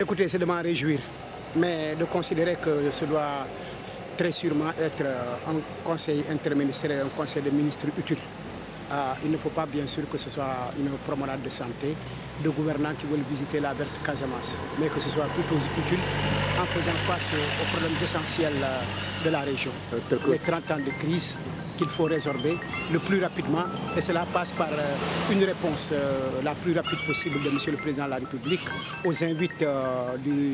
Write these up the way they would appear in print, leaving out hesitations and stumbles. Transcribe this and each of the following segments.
Écoutez, c'est de m'en réjouir, mais de considérer que ce doit très sûrement être un conseil interministériel, un conseil de ministres utile. Il ne faut pas bien sûr que ce soit une promenade de santé de gouvernants qui veulent visiter la verte Casamance, mais que ce soit plutôt utile en faisant face aux problèmes essentiels de la région. Les 30 ans de crise qu'il faut résorber le plus rapidement, et cela passe par une réponse la plus rapide possible de M. le Président de la République aux invites du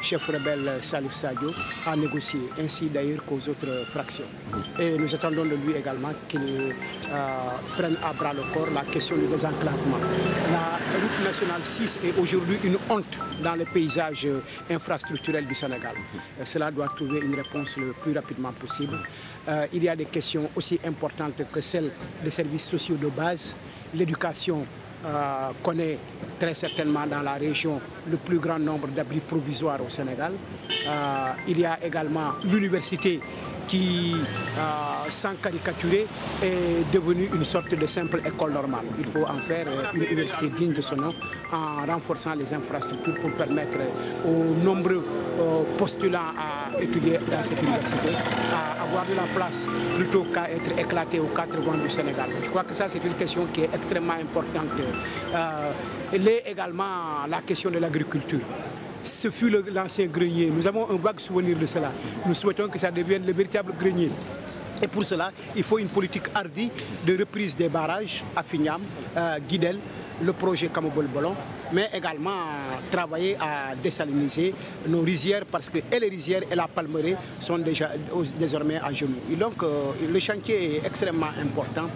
chef rebelle Salif Sadio à négocier, ainsi d'ailleurs qu'aux autres fractions. Et nous attendons de lui également qu'il prenne à bras le corps la question du désenclavement. La route nationale 6 est aujourd'hui une honte dans le paysage infrastructurel du Sénégal. Cela doit trouver une réponse le plus rapidement possible. Il y a des questions aussi importantes que celles des services sociaux de base. L'éducation connaît très certainement dans la région le plus grand nombre d'abris provisoires au Sénégal. Il y a également l'université qui, sans caricaturer, est devenue une sorte de simple école normale. Il faut en faire une université digne de son nom en renforçant les infrastructures pour permettre aux nombreux postulants à étudier dans cette université à avoir de la place plutôt qu'à être éclatés aux quatre coins du Sénégal. Je crois que ça, c'est une question qui est extrêmement importante. Il y a également la question de l'agriculture. Ce fut l'ancien grenier. Nous avons un vague souvenir de cela. Nous souhaitons que ça devienne le véritable grenier. Et pour cela, il faut une politique hardie de reprise des barrages à Fignam, Guidel, le projet Camobol-Bolon, mais également travailler à désaliniser nos rizières parce que et les rizières et la palmeraie sont déjà désormais à genoux. Et donc le chantier est extrêmement important.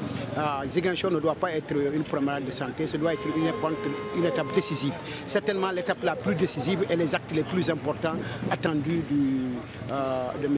Ziguinchor ne doit pas être une promenade de santé, ce doit être une étape décisive. Certainement l'étape la plus décisive et les actes les plus importants attendus de